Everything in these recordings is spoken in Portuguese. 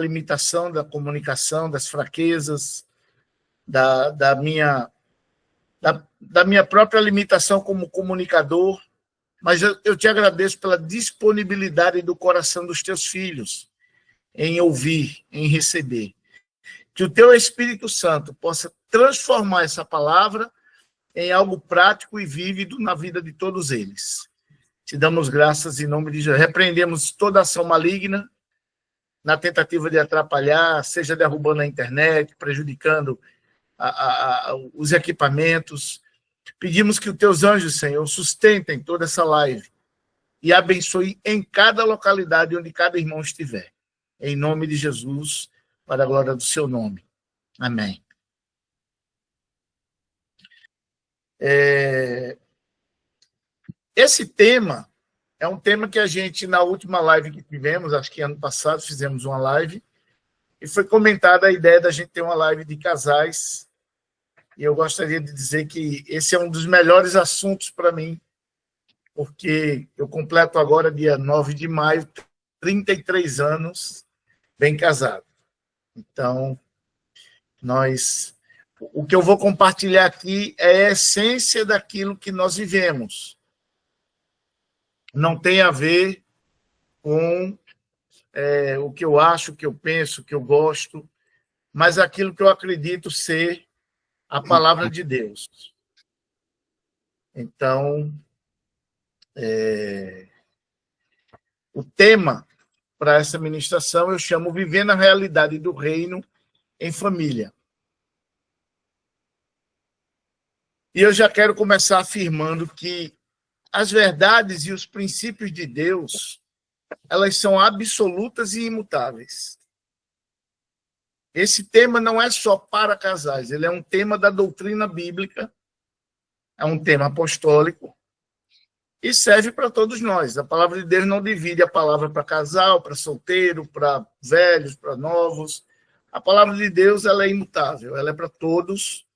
limitação da comunicação, das fraquezas, da minha própria limitação como comunicador, mas eu te agradeço pela disponibilidade do coração dos teus filhos em ouvir, em receber. Que o teu Espírito Santo possa transformar essa palavra em algo prático e vívido na vida de todos eles. Te damos graças em nome de Jesus. Repreendemos toda ação maligna na tentativa de atrapalhar, seja derrubando a internet, prejudicando os equipamentos. Pedimos que os teus anjos, Senhor, sustentem toda essa live e abençoe em cada localidade onde cada irmão estiver. Em nome de Jesus, para a glória do seu nome. Amém. Esse tema é um tema que a gente, na última live que tivemos, acho que ano passado, fizemos uma live, e foi comentada a ideia da gente ter uma live de casais, e eu gostaria de dizer que esse é um dos melhores assuntos para mim, porque eu completo agora, dia 9 de maio, 33 anos, bem casado. Então, o que eu vou compartilhar aqui é a essência daquilo que nós vivemos. Não tem a ver com o que eu acho, o que eu penso, o que eu gosto, mas aquilo que eu acredito ser a palavra de Deus. Então, o tema para essa ministração eu chamo Vivendo a Realidade do Reino em Família. E eu já quero começar afirmando que as verdades e os princípios de Deus, elas são absolutas e imutáveis. Esse tema não é só para casais, ele é um tema da doutrina bíblica, é um tema apostólico e serve para todos nós. A palavra de Deus não divide a palavra para casal, para solteiro, para velhos, para novos. A palavra de Deus, ela é imutável, ela é para todos,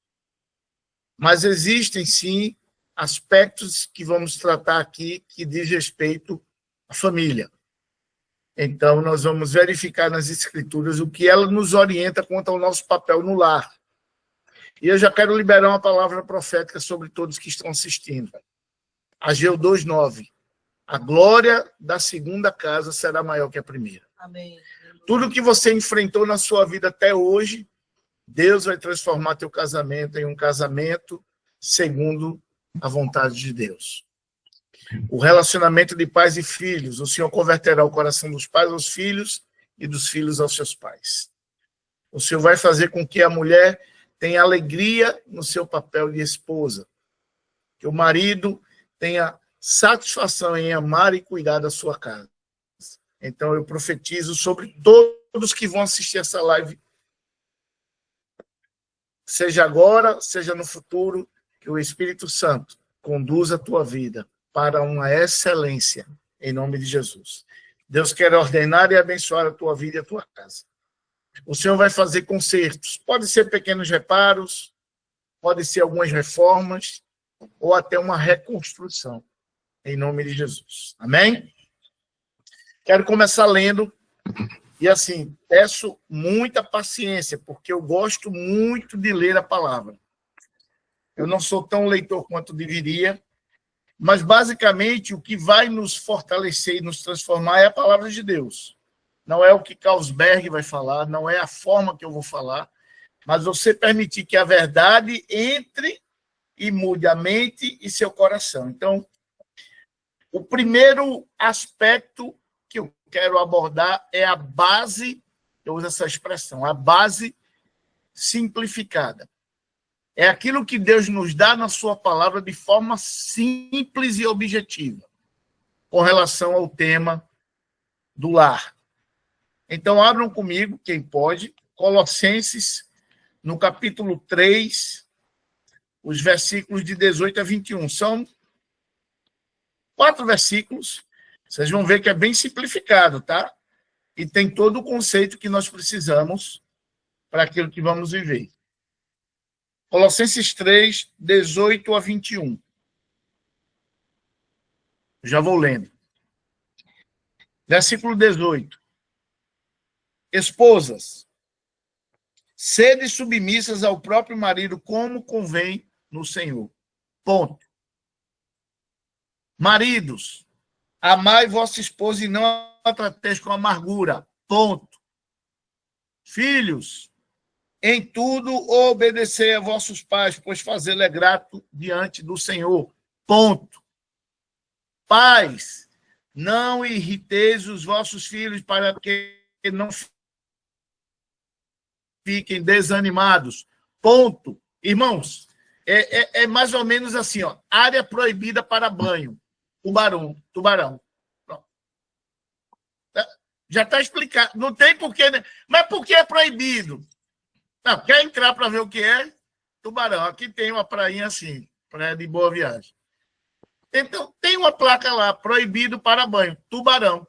mas existem, sim, aspectos que vamos tratar aqui que diz respeito à família. Então, nós vamos verificar nas Escrituras o que ela nos orienta quanto ao nosso papel no lar. E eu já quero liberar uma palavra profética sobre todos que estão assistindo. Ageu 2:9. A glória da segunda casa será maior que a primeira. Amém. Tudo que você enfrentou na sua vida até hoje, Deus vai transformar teu casamento em um casamento segundo a vontade de Deus. O relacionamento de pais e filhos, o Senhor converterá o coração dos pais aos filhos e dos filhos aos seus pais. O Senhor vai fazer com que a mulher tenha alegria no seu papel de esposa, que o marido tenha satisfação em amar e cuidar da sua casa. Então, eu profetizo sobre todos que vão assistir essa live, seja agora, seja no futuro, que o Espírito Santo conduza a tua vida para uma excelência, em nome de Jesus. Deus quer ordenar e abençoar a tua vida e a tua casa. O Senhor vai fazer consertos. Pode ser pequenos reparos, pode ser algumas reformas, ou até uma reconstrução, em nome de Jesus. Amém? Quero começar lendo, e assim, peço muita paciência, porque eu gosto muito de ler a palavra. Eu não sou tão leitor quanto deveria, mas basicamente o que vai nos fortalecer e nos transformar é a palavra de Deus. Não é o que Carlsberg vai falar, não é a forma que eu vou falar, mas você permitir que a verdade entre e mude a mente e seu coração. Então, o primeiro aspecto que eu quero abordar é a base, eu uso essa expressão, a base simplificada. É aquilo que Deus nos dá na sua palavra de forma simples e objetiva, com relação ao tema do lar. Então, abram comigo, quem pode, Colossenses, no capítulo 3, os versículos de 18 a 21. São 4 versículos, vocês vão ver que é bem simplificado, tá? E tem todo o conceito que nós precisamos para aquilo que vamos viver. Colossenses 3, 18 a 21. Já vou lendo. Versículo 18. Esposas, sede submissas ao próprio marido, como convém no Senhor. Ponto. Maridos, amai vossa esposa e não a trateis com amargura. Ponto. Filhos, em tudo obedecei a vossos pais, pois fazê-lo é grato diante do Senhor. Ponto. Pais, não irriteis os vossos filhos para que não fiquem desanimados. Ponto. Irmãos, é mais ou menos assim, ó, área proibida para banho. Tubarão. Pronto. Já está explicado. Não tem porquê. Né? Mas por que é proibido? Não, quer entrar para ver o que é? Tubarão. Aqui tem uma prainha assim, praia de Boa Viagem. Então, tem uma placa lá, proibido para banho, tubarão.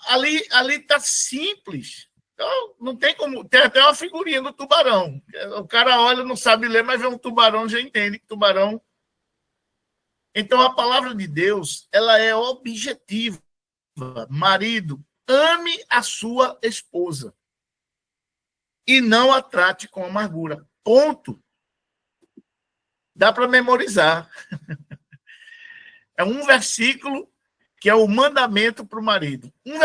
Ali está simples. Então, não tem como. Tem até uma figurinha do tubarão. O cara olha, não sabe ler, mas vê um tubarão, já entende que tubarão. Então, a palavra de Deus, ela é objetiva. Marido, ame a sua esposa e não a trate com amargura. Ponto. Dá para memorizar. É um versículo que é o mandamento para o marido. Um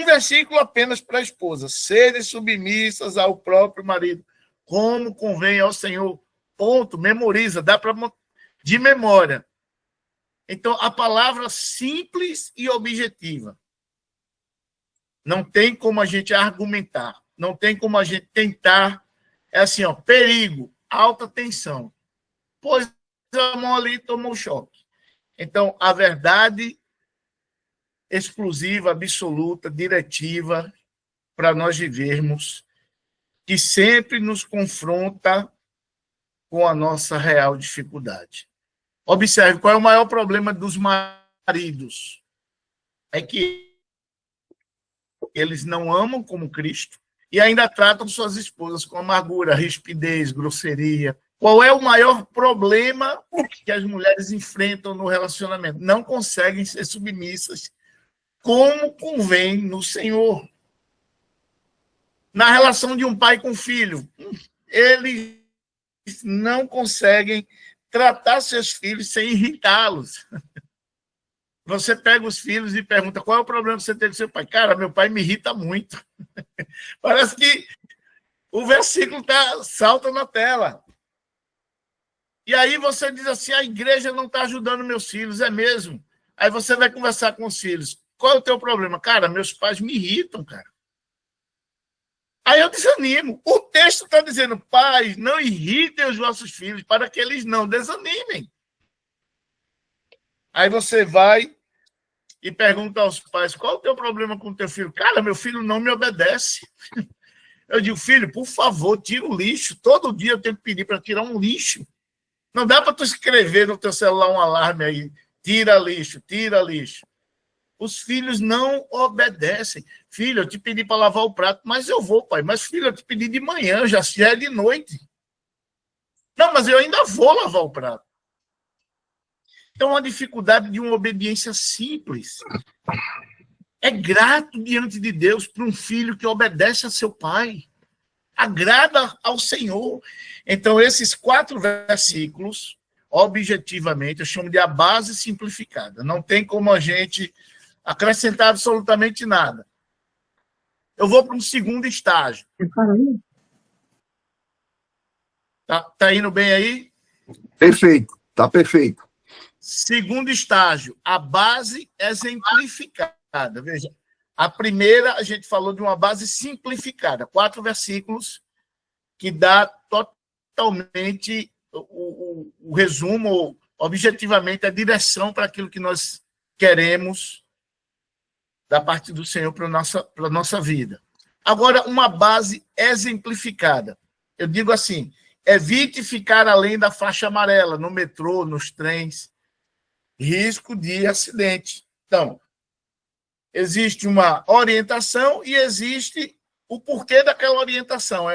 versículo apenas para a esposa. Serem submissas ao próprio marido, como convém ao Senhor. Ponto. Memoriza, dá para de memória. Então, a palavra simples e objetiva. Não tem como a gente argumentar. Não tem como a gente tentar. É assim, ó, perigo, alta tensão. Pôs a mão ali e tomou choque. Então, a verdade exclusiva, absoluta, diretiva, para nós vivermos, que sempre nos confronta com a nossa real dificuldade. Observe, qual é o maior problema dos maridos? É que eles não amam como Cristo e ainda tratam suas esposas com amargura, rispidez, grosseria. Qual é o maior problema que as mulheres enfrentam no relacionamento? Não conseguem ser submissas como convém no Senhor. Na relação de um pai com filho, eles não conseguem tratar seus filhos sem irritá-los. Você pega os filhos e pergunta qual é o problema que você tem com seu pai. Cara, meu pai me irrita muito. Parece que o versículo salta na tela. E aí você diz assim, a igreja não está ajudando meus filhos, é mesmo. Aí você vai conversar com os filhos. Qual é o teu problema? Cara, meus pais me irritam, cara. Aí eu desanimo. O texto está dizendo, pais, não irritem os vossos filhos para que eles não desanimem. Aí você vai e pergunta aos pais, qual é o teu problema com o teu filho? Cara, meu filho não me obedece. Eu digo, filho, por favor, tira o lixo. Todo dia eu tenho que pedir para tirar um lixo. Não dá para tu escrever no teu celular um alarme aí, tira lixo, tira lixo. Os filhos não obedecem. Filho, eu te pedi para lavar o prato, mas eu vou, pai. Mas, filho, eu te pedi de manhã, já é de noite. Não, mas eu ainda vou lavar o prato. Então, a dificuldade de uma obediência simples. É grato diante de Deus para um filho que obedece a seu pai. Agrada ao Senhor. Então, esses 4 versículos, objetivamente, eu chamo de a base simplificada. Não tem como a gente acrescentar absolutamente nada. Eu vou para um segundo estágio. Tá indo bem aí? Perfeito, tá perfeito. Segundo estágio, a base exemplificada. Veja, a primeira a gente falou de uma base simplificada, 4 versículos que dá totalmente o resumo, objetivamente, a direção para aquilo que nós queremos da parte do Senhor para a nossa vida. Agora, uma base exemplificada. Eu digo assim, evite ficar além da faixa amarela, no metrô, nos trens, risco de acidente. Então, existe uma orientação e existe o porquê daquela orientação.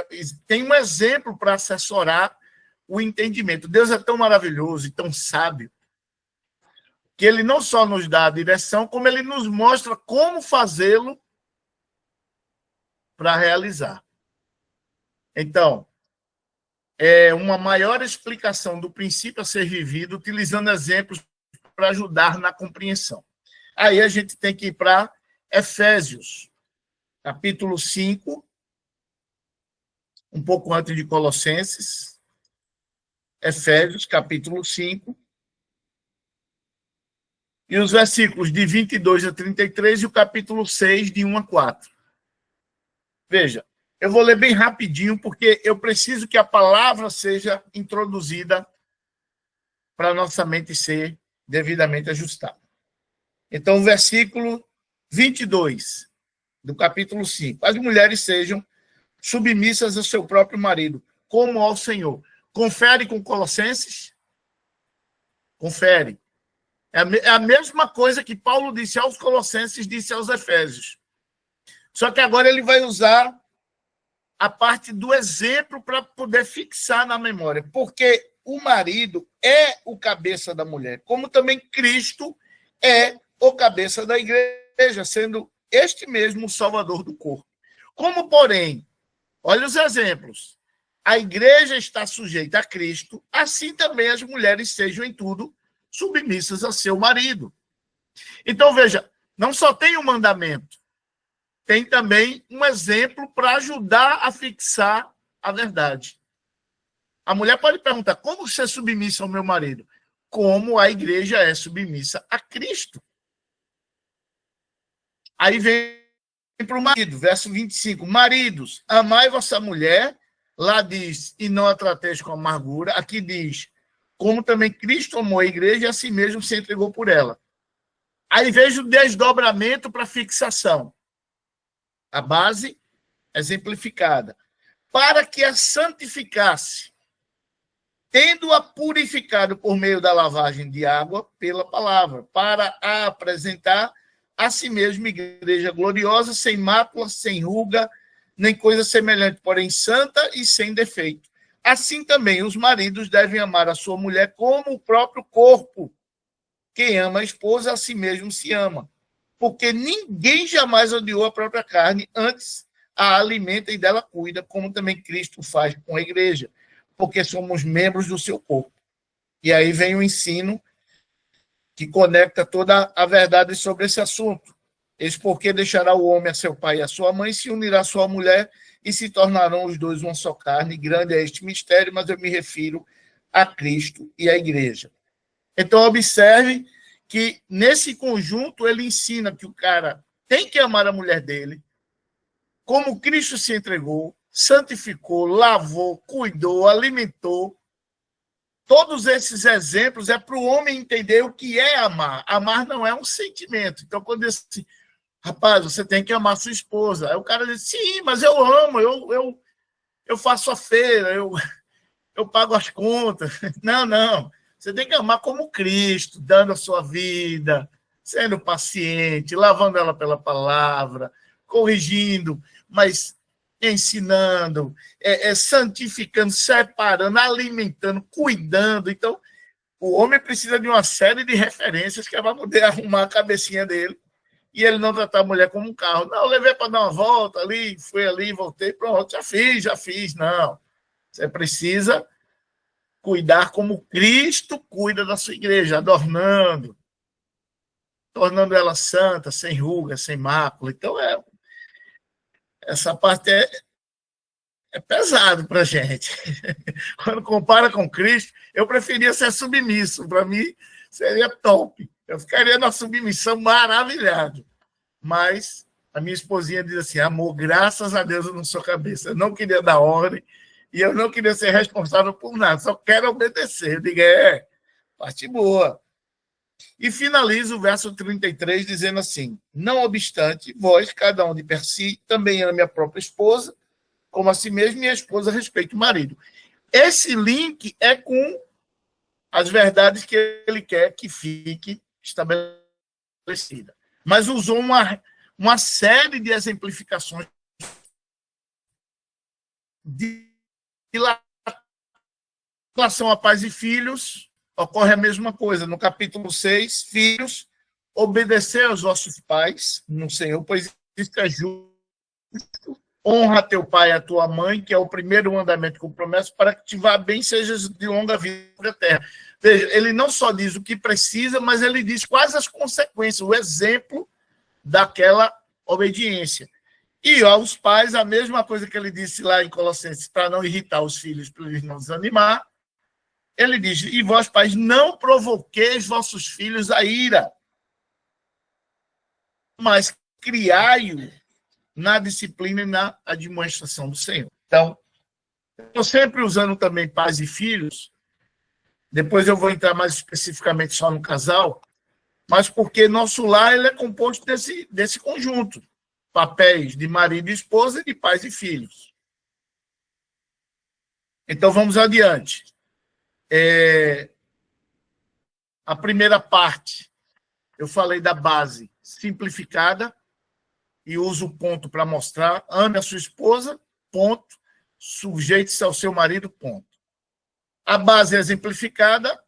Tem um exemplo para assessorar o entendimento. Deus é tão maravilhoso e tão sábio que ele não só nos dá a direção, como ele nos mostra como fazê-lo para realizar. Então, é uma maior explicação do princípio a ser vivido, utilizando exemplos para ajudar na compreensão. Aí a gente tem que ir para Efésios, capítulo 5, um pouco antes de Colossenses. Efésios, capítulo 5, e os versículos de 22 a 33 e o capítulo 6, de 1 a 4. Veja, eu vou ler bem rapidinho, porque eu preciso que a palavra seja introduzida para a nossa mente ser devidamente ajustada. Então, versículo 22 do capítulo 5. As mulheres sejam submissas ao seu próprio marido, como ao Senhor. Confere com Colossenses? Confere. É a mesma coisa que Paulo disse aos Colossenses, disse aos Efésios. Só que agora ele vai usar a parte do exemplo para poder fixar na memória. Porque o marido é o cabeça da mulher, como também Cristo é o cabeça da igreja, sendo este mesmo o salvador do corpo. Como, porém, olha os exemplos, a igreja está sujeita a Cristo, assim também as mulheres sejam em tudo submissas a seu marido. Então, veja, não só tem um mandamento, tem também um exemplo para ajudar a fixar a verdade. A mulher pode perguntar, como ser submissa ao meu marido? Como a igreja é submissa a Cristo. Aí vem para o marido, verso 25. Maridos, amai vossa mulher, lá diz, e não a trateis com amargura. Aqui diz, como também Cristo amou a igreja e a si mesmo se entregou por ela. Aí vejo o desdobramento para fixação. A base exemplificada. Para que a santificasse, tendo-a purificado por meio da lavagem de água pela palavra, para a apresentar a si mesmo igreja gloriosa, sem mácula, sem ruga, nem coisa semelhante, porém santa e sem defeito. Assim também os maridos devem amar a sua mulher como o próprio corpo. Quem ama a esposa, a si mesmo se ama. Porque ninguém jamais odiou a própria carne, antes a alimenta e dela cuida, como também Cristo faz com a igreja, porque somos membros do seu corpo. E aí vem o ensino que conecta toda a verdade sobre esse assunto. Eis porque deixará o homem a seu pai e a sua mãe, se unirá à sua mulher, e se tornarão os dois uma só carne. Grande é este mistério, mas eu me refiro a Cristo e à igreja. Então, observe que, nesse conjunto, ele ensina que o cara tem que amar a mulher dele, como Cristo se entregou, santificou, lavou, cuidou, alimentou. Todos esses exemplos é para o homem entender o que é amar. Amar não é um sentimento. Então, quando diz assim, rapaz, você tem que amar sua esposa. Aí o cara diz, sim, mas eu amo, eu faço a feira, eu pago as contas. Não. Você tem que amar como Cristo, dando a sua vida, sendo paciente, lavando ela pela palavra, corrigindo, mas ensinando, santificando, separando, alimentando, cuidando. Então, o homem precisa de uma série de referências que vai poder arrumar a cabecinha dele e ele não tratar a mulher como um carro. Não, eu levei para dar uma volta ali, fui ali, voltei, pronto, já fiz. Não. Você precisa cuidar como Cristo cuida da sua igreja, adornando, tornando ela santa, sem ruga, sem mácula. Então, essa parte é pesado para a gente. Quando compara com Cristo, eu preferia ser submisso. Para mim, seria top. Eu ficaria na submissão maravilhado. Mas a minha esposinha diz assim, amor, graças a Deus eu não sou cabeça. Eu não queria dar ordem e eu não queria ser responsável por nada. Só quero obedecer. Eu digo, parte boa. E finaliza o verso 33 dizendo assim, não obstante, vós, cada um de per si, também ame a própria esposa, como a si mesmo, e a esposa respeite o marido. Esse link é com as verdades que ele quer que fique estabelecida. Mas usou uma série de exemplificações de relação a pais e filhos, ocorre a mesma coisa. No capítulo 6, filhos, obedecer aos vossos pais no Senhor, pois isso é justo Honra teu pai e a tua mãe, que é o primeiro mandamento com promessa, para que te vá bem, sejas de longa vida na terra. Veja, ele não só diz o que precisa, mas ele diz quais as consequências, o exemplo daquela obediência. E aos pais, a mesma coisa que ele disse lá em Colossenses, para não irritar os filhos, para eles não desanimar, ele diz, e vós, pais, não provoqueis vossos filhos a ira, mas criai-o na disciplina e na admoestação do Senhor. Então, estou sempre usando também pais e filhos, depois eu vou entrar mais especificamente só no casal, mas porque nosso lar ele é composto desse conjunto, papéis de marido e esposa e de pais e filhos. Então, vamos adiante. A primeira parte, eu falei da base simplificada, e uso o ponto para mostrar, ame a sua esposa, ponto, sujeite-se ao seu marido, ponto. A base exemplificada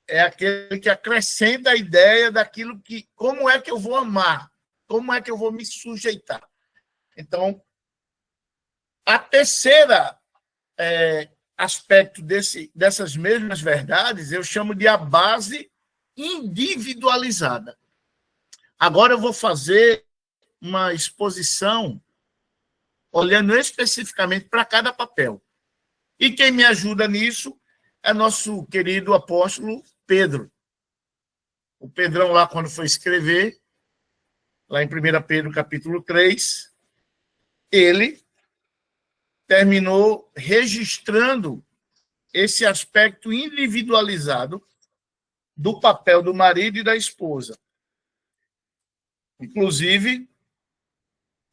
é aquele que acrescenta a ideia daquilo que, como é que eu vou amar, como é que eu vou me sujeitar. Então, a terceira aspecto dessas mesmas verdades, eu chamo de a base individualizada. Agora eu vou fazer uma exposição olhando especificamente para cada papel. E quem me ajuda nisso é nosso querido apóstolo Pedro. O Pedrão lá, quando foi escrever, lá em 1 Pedro, capítulo 3, ele terminou registrando esse aspecto individualizado do papel do marido e da esposa. Inclusive,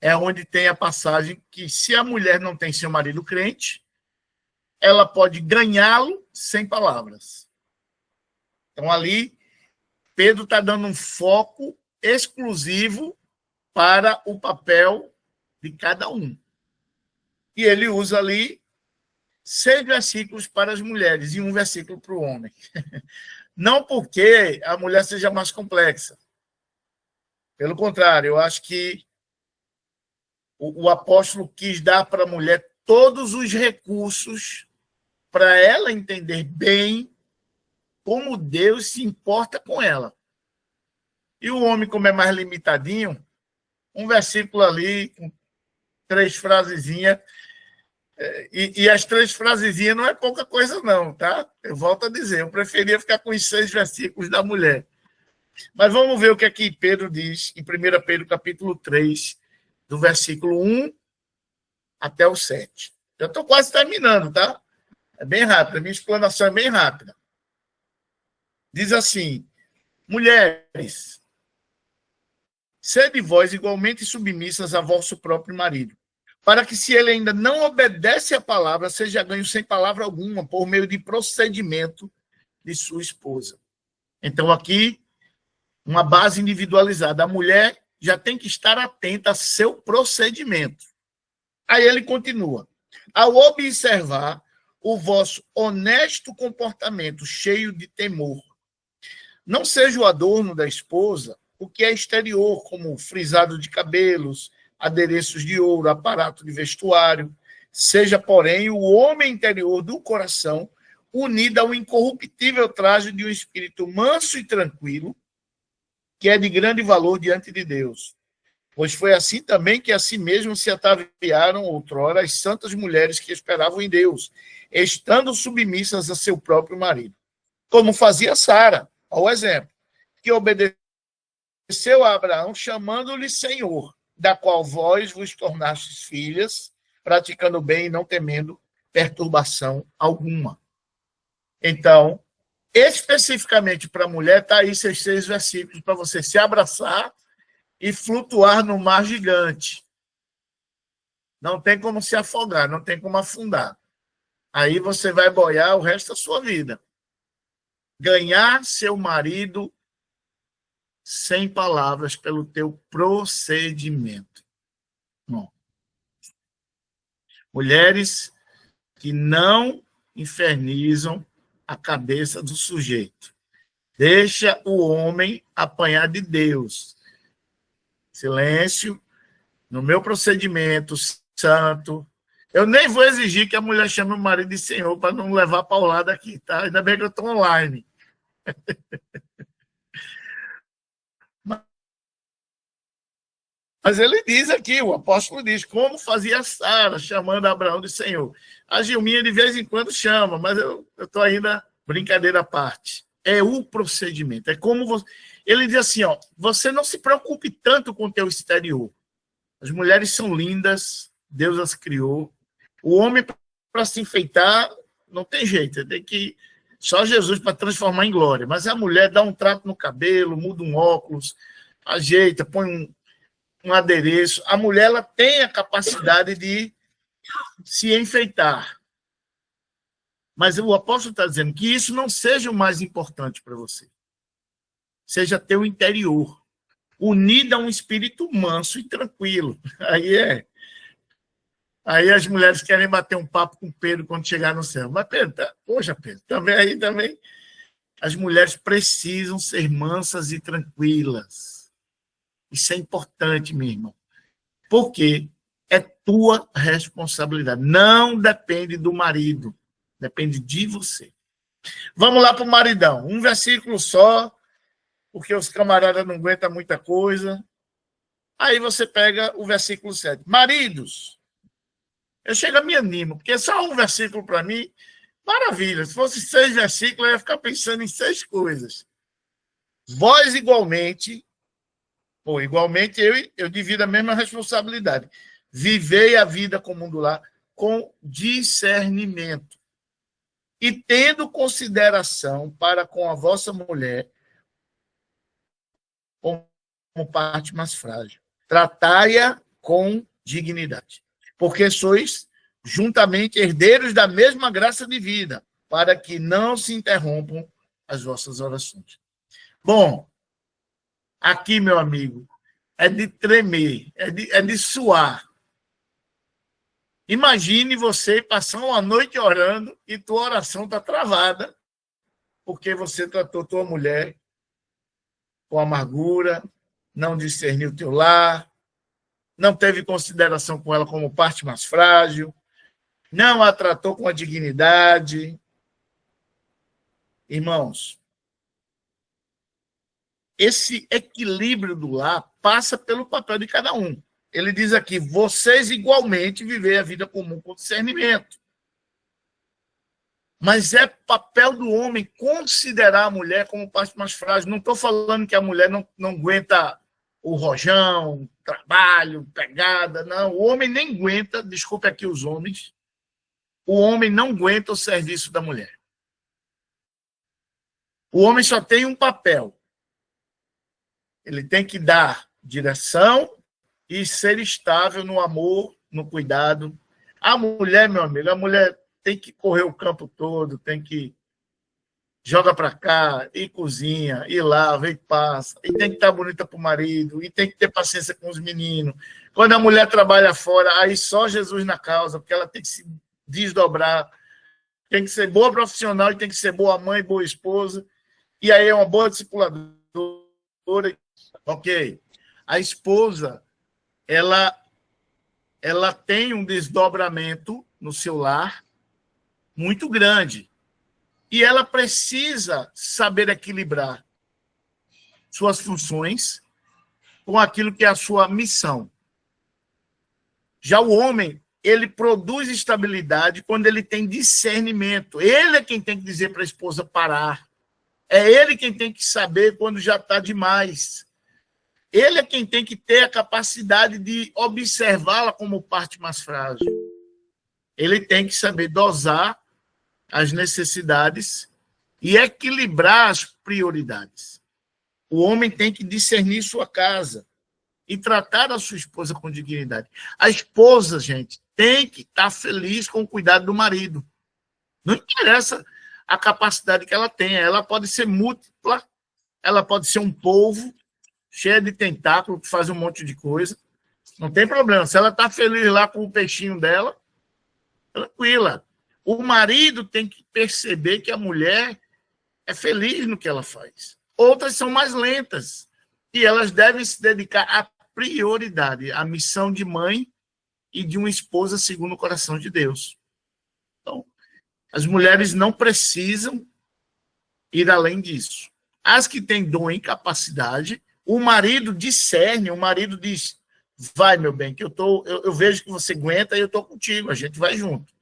é onde tem a passagem que, se a mulher não tem seu marido crente, ela pode ganhá-lo sem palavras. Então, ali, Pedro está dando um foco exclusivo para o papel de cada um. E ele usa ali 6 versículos para as mulheres e 1 versículo para o homem. Não porque a mulher seja mais complexa. Pelo contrário, eu acho que o apóstolo quis dar para a mulher todos os recursos para ela entender bem como Deus se importa com ela. E o homem, como é mais limitadinho, um versículo ali, com 3 frasezinhas, e as 3 frasezinhas não é pouca coisa não, tá? Eu volto a dizer, eu preferia ficar com os 6 versículos da mulher. Mas vamos ver o que aqui Pedro diz, em 1 Pedro, capítulo 3, do versículo 1 até o 7. Eu estou quase terminando, tá? É bem rápido, a minha explanação é bem rápida. Diz assim, mulheres, sede vós igualmente submissas a vosso próprio marido, para que, se ele ainda não obedece à palavra, seja ganho sem palavra alguma, por meio de procedimento de sua esposa. Então, aqui, uma base individualizada. A mulher já tem que estar atenta a seu procedimento. Aí ele continua. Ao observar o vosso honesto comportamento, cheio de temor, não seja o adorno da esposa o que é exterior, como frisado de cabelos, adereços de ouro, aparato de vestuário, seja, porém, o homem interior do coração, unido ao incorruptível traje de um espírito manso e tranquilo, que é de grande valor diante de Deus. Pois foi assim também que a si mesmo se ataviaram outrora as santas mulheres que esperavam em Deus, estando submissas a seu próprio marido. Como fazia Sara, ao exemplo, que obedeceu a Abraão, chamando-lhe Senhor, da qual vós vos tornastes filhas, praticando o bem e não temendo perturbação alguma. Então, especificamente para a mulher, está aí esses 6 versículos para você se abraçar e flutuar no mar gigante. Não tem como se afogar, não tem como afundar. Aí você vai boiar o resto da sua vida. Ganhar seu marido sem palavras pelo teu procedimento. Bom. Mulheres que não infernizam a cabeça do sujeito. Deixa o homem apanhar de Deus. Silêncio. No meu procedimento, Santo. Eu nem vou exigir que a mulher chame o marido de senhor para não levar paulada aqui, tá? Ainda bem que eu estou online. Mas ele diz aqui, o apóstolo diz, como fazia Sara, chamando Abraão de senhor. A Gilminha de vez em quando chama, mas eu estou ainda, brincadeira à parte. É o procedimento. É como você... Ele diz assim, ó, você não se preocupe tanto com o teu exterior. As mulheres são lindas, Deus as criou. O homem, para se enfeitar, não tem jeito. Tem que só Jesus para transformar em glória. Mas a mulher dá um trato no cabelo, muda um óculos, ajeita, põe um adereço. A mulher ela tem a capacidade de se enfeitar. Mas o apóstolo está dizendo que isso não seja o mais importante para você. Seja teu interior, unido a um espírito manso e tranquilo. Aí as mulheres querem bater um papo com Pedro quando chegar no céu. Mas, Pedro, poxa, Pedro, também as mulheres precisam ser mansas e tranquilas. Isso é importante, meu irmão. Porque é tua responsabilidade. Não depende do marido. Depende de você. Vamos lá para o maridão. Um versículo só, porque os camaradas não aguentam muita coisa. Aí você pega o versículo 7. Maridos, eu chego a me animo, porque só um versículo para mim, maravilha. Se fosse 6 versículos, eu ia ficar pensando em 6 coisas. Vós igualmente, eu divido a mesma responsabilidade. Vivei a vida comum do lar com discernimento e tendo consideração para com a vossa mulher como parte mais frágil. Tratai-a com dignidade, porque sois juntamente herdeiros da mesma graça de vida, para que não se interrompam as vossas orações. Bom, aqui, meu amigo, é de tremer, é de suar. Imagine você passar uma noite orando e tua oração está travada, porque você tratou tua mulher com amargura, não discerniu teu lar, não teve consideração com ela como parte mais frágil, não a tratou com a dignidade. Irmãos, esse equilíbrio do lar passa pelo papel de cada um. Ele diz aqui, vocês igualmente vivem a vida comum com discernimento. Mas é papel do homem considerar a mulher como parte mais frágil. Não estou falando que a mulher não aguenta o rojão, trabalho, pegada, não. O homem nem aguenta, desculpe aqui os homens, o homem não aguenta o serviço da mulher. O homem só tem um papel. Ele tem que dar direção e ser estável no amor, no cuidado. A mulher, meu amigo, a mulher tem que correr o campo todo, tem que joga para cá, e cozinha, e lava, e passa, e tem que estar bonita para o marido, e tem que ter paciência com os meninos. Quando a mulher trabalha fora, aí só Jesus na causa, porque ela tem que se desdobrar, tem que ser boa profissional, e tem que ser boa mãe, boa esposa, e aí é uma boa discipuladora. Ok. A esposa, ela tem um desdobramento no seu lar muito grande. E ela precisa saber equilibrar suas funções com aquilo que é a sua missão. Já o homem, ele produz estabilidade quando ele tem discernimento. Ele é quem tem que dizer para a esposa parar. É ele quem tem que saber quando já está demais. Ele é quem tem que ter a capacidade de observá-la como parte mais frágil. Ele tem que saber dosar as necessidades e equilibrar as prioridades. O homem tem que discernir sua casa e tratar a sua esposa com dignidade. A esposa, gente, tem que estar feliz com o cuidado do marido. Não interessa a capacidade que ela tenha. Ela pode ser múltipla, ela pode ser um polvo cheio de tentáculo que faz um monte de coisa. Não tem problema. Se ela está feliz lá com o peixinho dela, tranquila. O marido tem que perceber que a mulher é feliz no que ela faz. Outras são mais lentas. E elas devem se dedicar à prioridade, à missão de mãe e de uma esposa segundo o coração de Deus. Então, as mulheres não precisam ir além disso. As que têm dom e capacidade, o marido discerne, o marido diz, vai, meu bem, que eu vejo que você aguenta e eu estou contigo, a gente vai junto.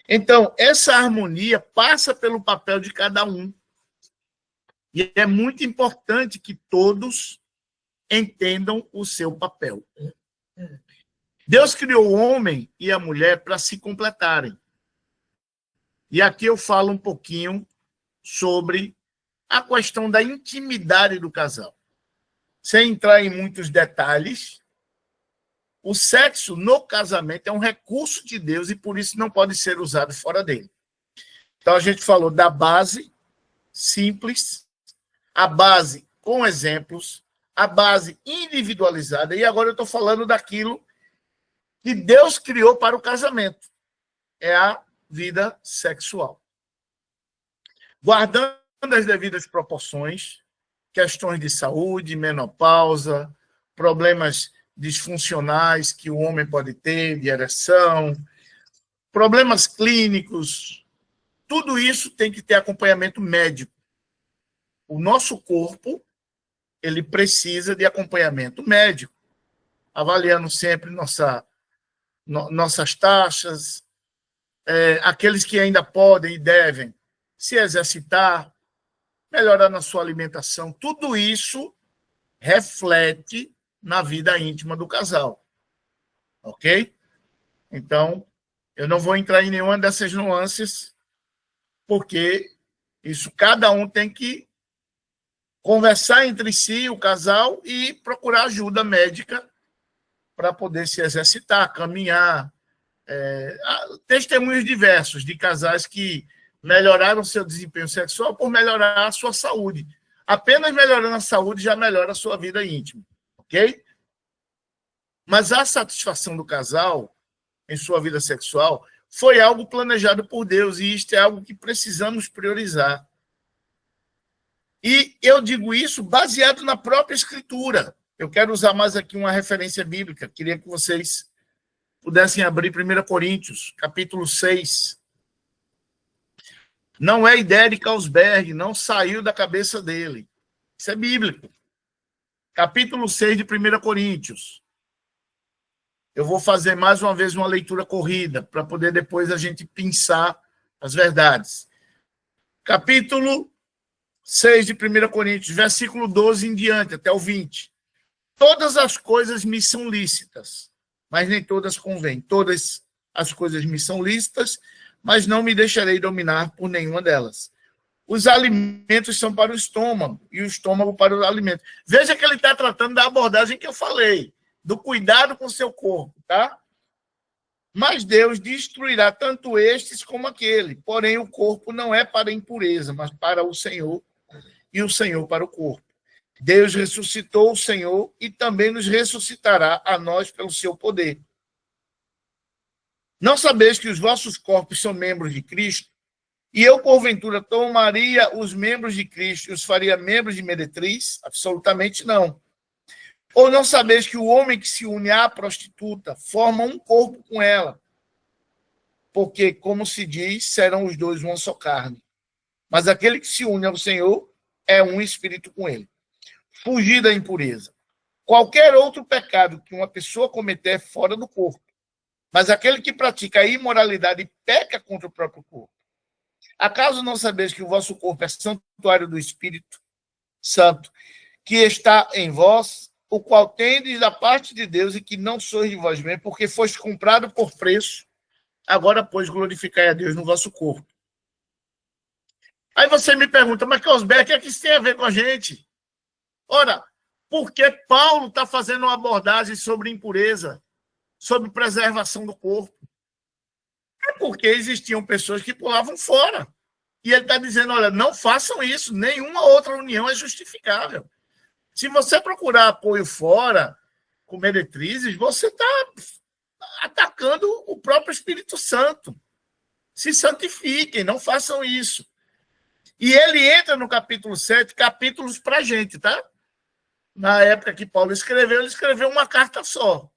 Então, essa harmonia passa pelo papel de cada um. E é muito importante que todos entendam o seu papel. Deus criou o homem e a mulher para se completarem. E aqui eu falo um pouquinho sobre a questão da intimidade do casal. Sem entrar em muitos detalhes, o sexo no casamento é um recurso de Deus e por isso não pode ser usado fora dele. Então a gente falou da base simples, a base com exemplos, a base individualizada, e agora eu estou falando daquilo que Deus criou para o casamento. É a vida sexual. Guardando as devidas proporções, questões de saúde, menopausa, problemas disfuncionais que o homem pode ter, de ereção, problemas clínicos, tudo isso tem que ter acompanhamento médico. O nosso corpo, ele precisa de acompanhamento médico, avaliando sempre nossas taxas, aqueles que ainda podem e devem se exercitar, melhorar na sua alimentação, tudo isso reflete na vida íntima do casal. Ok? Então, eu não vou entrar em nenhuma dessas nuances, porque isso cada um tem que conversar entre si, o casal, e procurar ajuda médica para poder se exercitar, caminhar. Testemunhos diversos de casais que melhoraram seu desempenho sexual por melhorar a sua saúde. Apenas melhorando a saúde já melhora a sua vida íntima, ok? Mas a satisfação do casal em sua vida sexual foi algo planejado por Deus e isto é algo que precisamos priorizar. E eu digo isso baseado na própria Escritura. Eu quero usar mais aqui uma referência bíblica. Queria que vocês pudessem abrir 1 Coríntios, capítulo 6. Não é ideia de Carlsberg, não saiu da cabeça dele. Isso é bíblico. Capítulo 6 de 1 Coríntios. Eu vou fazer mais uma vez uma leitura corrida, para poder depois a gente pensar as verdades. Capítulo 6 de 1 Coríntios, versículo 12 em diante, até o 20. Todas as coisas me são lícitas, mas nem todas convêm. Todas as coisas me são lícitas, mas não me deixarei dominar por nenhuma delas. Os alimentos são para o estômago, e o estômago para o alimento. Veja que ele está tratando da abordagem que eu falei, do cuidado com o seu corpo, tá? Mas Deus destruirá tanto estes como aquele. Porém, o corpo não é para a impureza, mas para o Senhor, e o Senhor para o corpo. Deus ressuscitou o Senhor e também nos ressuscitará a nós pelo seu poder. Não sabeis que os vossos corpos são membros de Cristo? E eu, porventura, tomaria os membros de Cristo e os faria membros de meretriz? Absolutamente não. Ou não sabeis que o homem que se une à prostituta forma um corpo com ela? Porque, como se diz, serão os dois uma só carne. Mas aquele que se une ao Senhor é um espírito com ele. Fugir da impureza. Qualquer outro pecado que uma pessoa cometer é fora do corpo. Mas aquele que pratica a imoralidade peca contra o próprio corpo. Acaso não sabeis que o vosso corpo é santuário do Espírito Santo, que está em vós, o qual tendes da parte de Deus e que não sois de vós mesmos, porque foste comprado por preço, agora, pois, glorificai a Deus no vosso corpo. Aí você me pergunta, mas Carlsberg, o que é que isso tem a ver com a gente? Ora, por que Paulo está fazendo uma abordagem sobre impureza, sobre preservação do corpo? É porque existiam pessoas que pulavam fora. E ele está dizendo, olha, não façam isso, nenhuma outra união é justificável. Se você procurar apoio fora, com meretrizes, você está atacando o próprio Espírito Santo. Se santifiquem, não façam isso. E ele entra no capítulo 7, capítulos para a gente, tá? Na época que Paulo escreveu, ele escreveu uma carta só.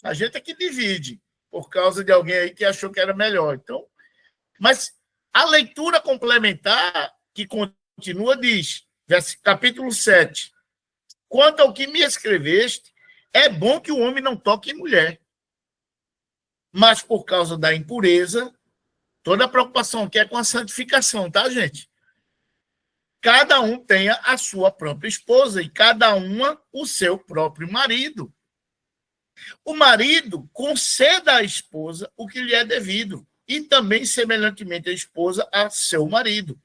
A gente é que divide, por causa de alguém aí que achou que era melhor. Então, mas a leitura complementar, que continua, diz, capítulo 7, quanto ao que me escreveste, é bom que o homem não toque em mulher. Mas por causa da impureza, toda a preocupação aqui é com a santificação, tá, gente? Cada um tenha a sua própria esposa e cada uma o seu próprio marido. O marido conceda à esposa o que lhe é devido e também, semelhantemente, a esposa a seu marido.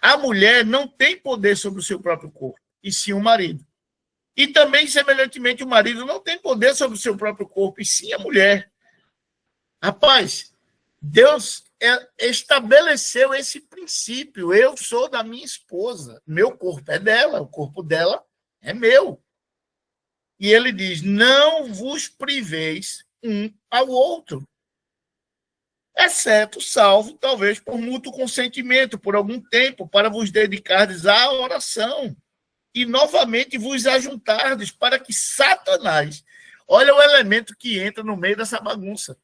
A mulher não tem poder sobre o seu próprio corpo, e sim o marido. E também, semelhantemente, o marido não tem poder sobre o seu próprio corpo, e sim a mulher. Rapaz, Deus estabeleceu esse princípio. Eu sou da minha esposa, meu corpo é dela, o corpo dela é meu. E ele diz, não vos priveis um ao outro, exceto salvo, talvez, por mútuo consentimento, por algum tempo, para vos dedicardes à oração, e novamente vos ajuntardes, para que Satanás, olha o elemento que entra no meio dessa bagunça,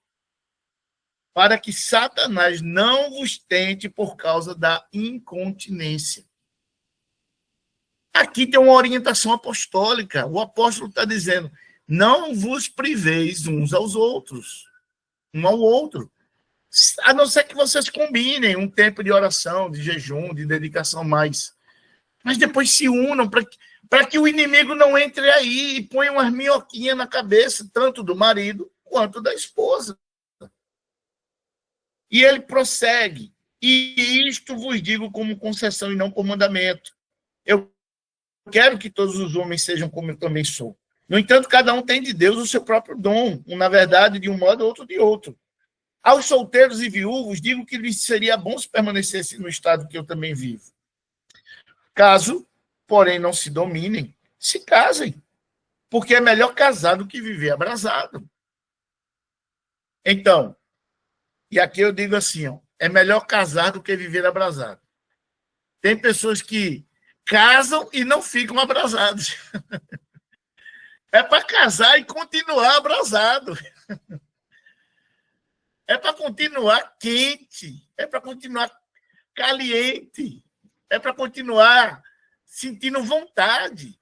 para que Satanás não vos tente por causa da incontinência. Aqui tem uma orientação apostólica. O apóstolo está dizendo, não vos priveis uns aos outros, um ao outro, a não ser que vocês combinem um tempo de oração, de jejum, de dedicação mais. Mas depois se unam para que o inimigo não entre aí e ponha umas minhoquinhas na cabeça, tanto do marido quanto da esposa. E ele prossegue. E isto vos digo como concessão e não como mandamento. Eu quero que todos os homens sejam como eu também sou. No entanto, cada um tem de Deus o seu próprio dom, um, na verdade, de um modo, outro de outro. Aos solteiros e viúvos, digo que lhes seria bom se permanecessem no estado que eu também vivo. Caso, porém, não se dominem, se casem, porque é melhor casar do que viver abrasado. Então, e aqui eu digo assim, ó, é melhor casar do que viver abrasado. Tem pessoas que casam e não ficam abrasados. É para casar e continuar abrasado. É para continuar quente. É para continuar caliente. É para continuar sentindo vontade.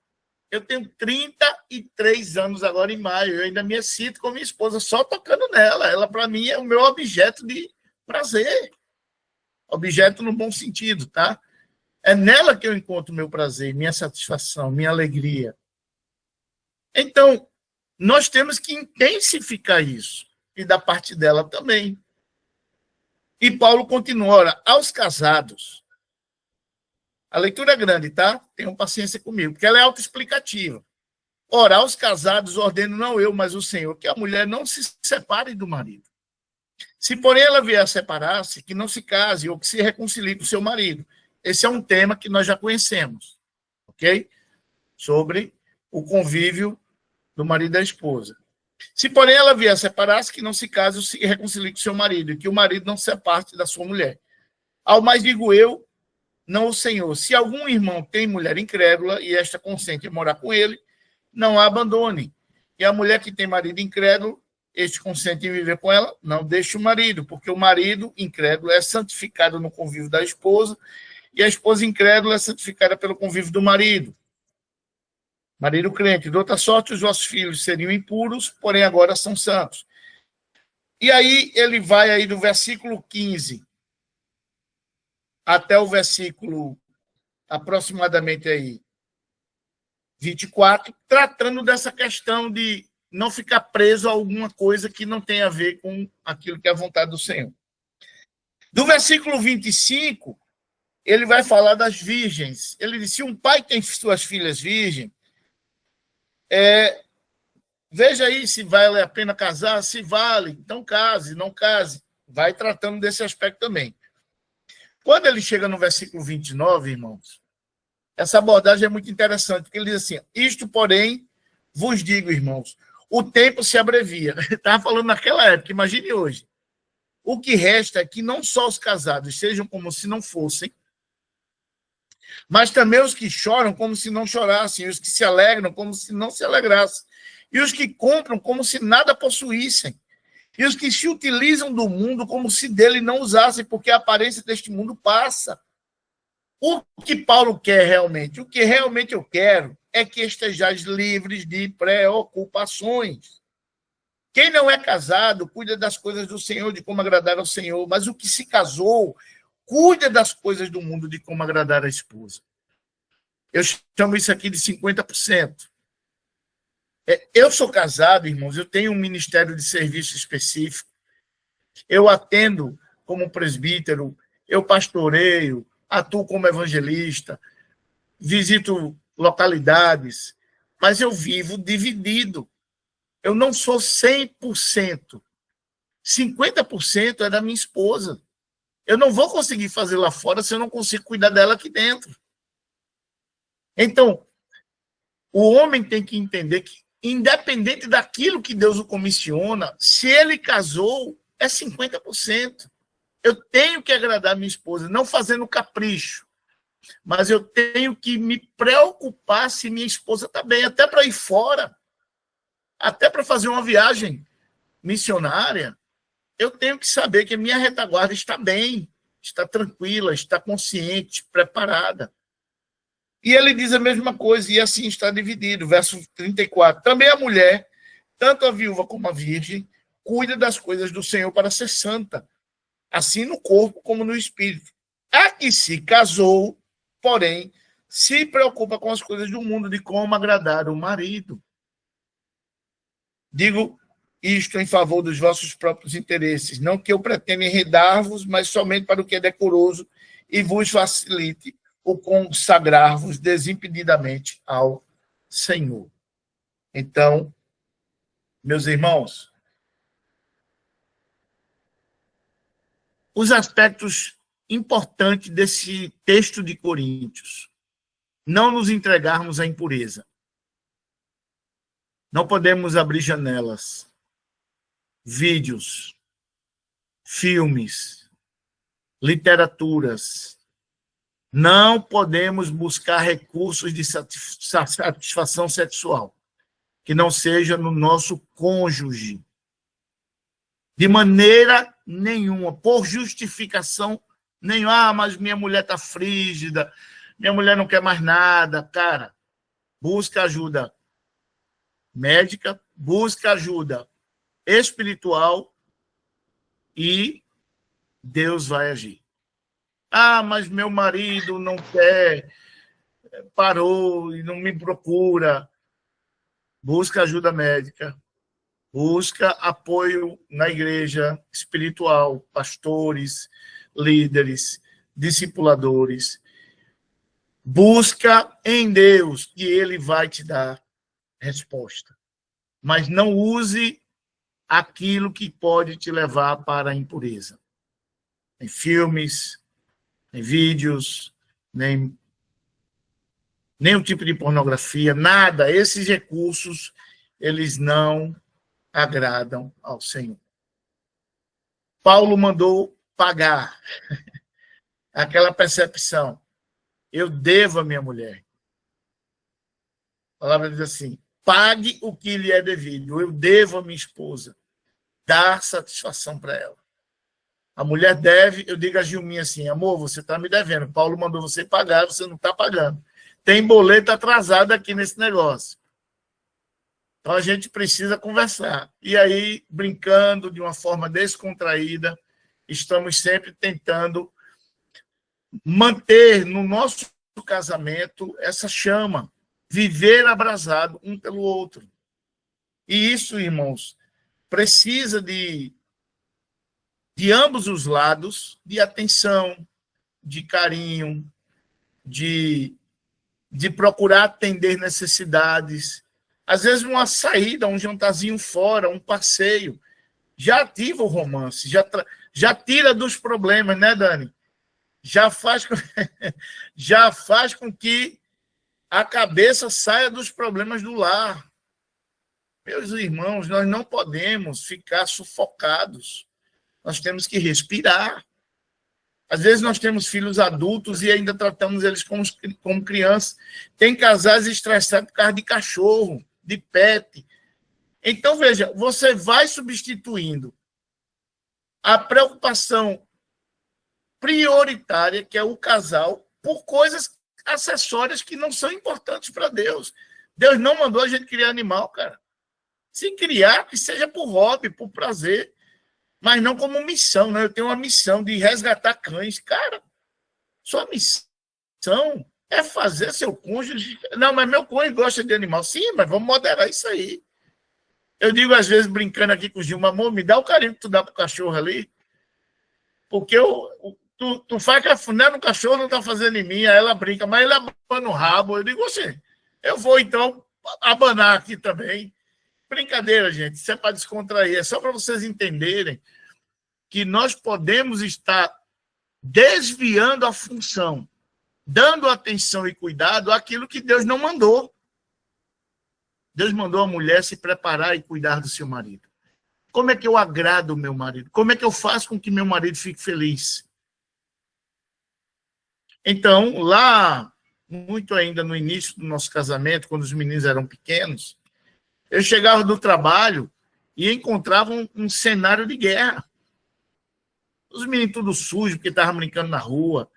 Eu tenho 33 anos agora em maio. Eu ainda me excito com minha esposa só tocando nela. Ela, para mim, é o meu objeto de prazer. Objeto no bom sentido, tá? É nela que eu encontro meu prazer, minha satisfação, minha alegria. Então, nós temos que intensificar isso. E da parte dela também. E Paulo continua, ora, aos casados. A leitura é grande, tá? Tenham paciência comigo, porque ela é autoexplicativa. Ora, aos casados ordeno não eu, mas o Senhor, que a mulher não se separe do marido. Se, porém, ela vier a separar-se, que não se case ou que se reconcilie com o seu marido. Esse é um tema que nós já conhecemos, ok? Sobre o convívio do marido e da esposa. Se, porém, ela vier a separar-se, que não se case ou se reconcilie com o seu marido, e que o marido não se aparte da sua mulher. Ao mais digo eu, não o Senhor. Se algum irmão tem mulher incrédula e esta consente a morar com ele, não a abandone. E a mulher que tem marido incrédulo, este consente em viver com ela, não deixe o marido, porque o marido incrédulo é santificado no convívio da esposa e a esposa incrédula é santificada pelo convívio do marido. Marido crente, de outra sorte, os vossos filhos seriam impuros, porém agora são santos. E aí ele vai aí do versículo 15 até o versículo aproximadamente aí 24, tratando dessa questão de não ficar preso a alguma coisa que não tem a ver com aquilo que é a vontade do Senhor. Do versículo 25, ele vai falar das virgens. Ele diz, se um pai tem suas filhas virgens, veja aí se vale a pena casar, se vale, então case, não case. Vai tratando desse aspecto também. Quando ele chega no versículo 29, irmãos, essa abordagem é muito interessante, porque ele diz assim, isto, porém, vos digo, irmãos, o tempo se abrevia. Ele estava falando naquela época, imagine hoje. O que resta é que não só os casados sejam como se não fossem, mas também os que choram como se não chorassem, os que se alegram como se não se alegrassem. e os que compram como se nada possuíssem, e os que se utilizam do mundo como se dele não usassem, porque a aparência deste mundo passa. O que Paulo quer realmente? O que realmente eu quero é que estejais livres de preocupações. Quem não é casado, cuida das coisas do Senhor, de como agradar ao Senhor, mas o que se casou, cuida das coisas do mundo, de como agradar a esposa. Eu chamo isso aqui de 50%. Eu sou casado, irmãos, eu tenho um ministério de serviço específico, eu atendo como presbítero, eu pastoreio, atuo como evangelista, visito localidades, mas eu vivo dividido. Eu não sou 100%. 50% é da minha esposa. Eu não vou conseguir fazer lá fora se eu não consigo cuidar dela aqui dentro. Então, o homem tem que entender que, independente daquilo que Deus o comissiona, se ele casou, é 50%. Eu tenho que agradar minha esposa, não fazendo capricho, mas eu tenho que me preocupar se minha esposa está bem, até para ir fora, até para fazer uma viagem missionária. Eu tenho que saber que a minha retaguarda está bem, está tranquila, está consciente, preparada. E ele diz a mesma coisa, e assim está dividido. Verso 34. Também a mulher, tanto a viúva como a virgem, cuida das coisas do Senhor para ser santa, assim no corpo como no espírito. A que se casou, porém, se preocupa com as coisas do mundo, de como agradar o marido. Digo isto em favor dos vossos próprios interesses, não que eu pretenda enredar-vos, mas somente para o que é decoroso e vos facilite o consagrar-vos desimpedidamente ao Senhor. Então, meus irmãos, os aspectos importantes desse texto de Coríntios: não nos entregarmos à impureza. Não podemos abrir janelas, vídeos, filmes, literaturas. Não podemos buscar recursos de satisfação sexual que não seja no nosso cônjuge. De maneira nenhuma, por justificação nenhuma. Ah, mas minha mulher está frígida, minha mulher não quer mais nada. Cara, busca ajuda médica, busca ajuda espiritual e Deus vai agir. Ah, mas meu marido não quer, parou e não me procura. Busca ajuda médica, busca apoio na igreja espiritual, pastores, líderes, discipuladores. Busca em Deus, que Ele vai te dar resposta. Mas não use aquilo que pode te levar para a impureza. Em filmes, em vídeos, nem o tipo de pornografia, nada. Esses recursos, eles não agradam ao Senhor. Paulo mandou pagar aquela percepção. Eu devo a minha mulher. A palavra diz assim: pague o que lhe é devido. Eu devo a minha esposa. Dar satisfação para ela. A mulher deve, eu digo a Gilminha assim: amor, você está me devendo. Paulo mandou você pagar, você não está pagando. Tem boleto atrasado aqui nesse negócio. Então a gente precisa conversar. E aí, brincando de uma forma descontraída, estamos sempre tentando manter no nosso casamento essa chama, viver abrasado um pelo outro. E isso, irmãos, precisa de ambos os lados, de atenção, de carinho, de procurar atender necessidades. Às vezes uma saída, um jantarzinho fora, um passeio, já ativa o romance, já tira dos problemas, né, Dani? Já faz com que a cabeça saia dos problemas do lar. Meus irmãos, nós não podemos ficar sufocados. Nós temos que respirar. Às vezes nós temos filhos adultos e ainda tratamos eles como crianças. Tem casais estressados por causa de cachorro, de pet. Então, veja, você vai substituindo a preocupação prioritária, que é o casal, por coisas acessórias que não são importantes para Deus. Deus não mandou a gente criar animal, cara. Se criar, que seja por hobby, por prazer, mas não como missão, né? Eu tenho uma missão de resgatar cães. Cara, sua missão é fazer seu cônjuge... Não, mas meu cônjuge gosta de animal. Sim, mas vamos moderar isso aí. Eu digo, às vezes, brincando aqui com o Gilma, amor, me dá o carinho que tu dá pro cachorro ali, porque tu faz cafuné no cachorro, não tá fazendo em mim, aí ela brinca, mas ele abana o rabo. Eu digo, assim, eu vou, então, abanar aqui também. Brincadeira, gente, isso é para descontrair, é só para vocês entenderem que nós podemos estar desviando a função, dando atenção e cuidado àquilo que Deus não mandou. Deus mandou a mulher se preparar e cuidar do seu marido. Como é que eu agrado o meu marido? Como é que eu faço com que meu marido fique feliz? Então, lá, muito ainda no início do nosso casamento, quando os meninos eram pequenos, eu chegava do trabalho e encontrava um cenário de guerra. Os meninos tudo sujos, porque estavam brincando na rua.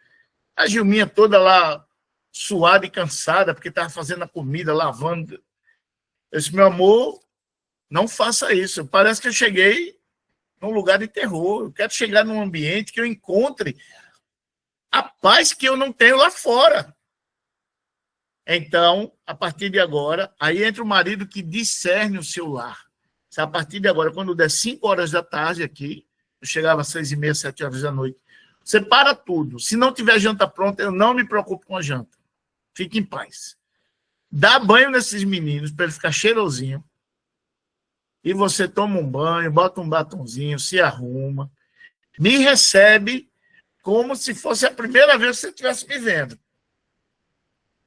A Gilminha toda lá, suada e cansada, porque estava fazendo a comida, lavando. Eu disse, meu amor, não faça isso. Parece que eu cheguei num lugar de terror. Eu quero chegar num ambiente que eu encontre a paz que eu não tenho lá fora. Então, a partir de agora, aí entra o marido que discerne o seu lar. A partir de agora, quando der 5 horas da tarde aqui, eu chegava às 6h30, 7 horas da noite, você para tudo. Se não tiver janta pronta, eu não me preocupo com a janta. Fique em paz. Dá banho nesses meninos para ele ficar cheirosinho. E você toma um banho, bota um batonzinho, se arruma. Me recebe como se fosse a primeira vez que você estivesse me vendo.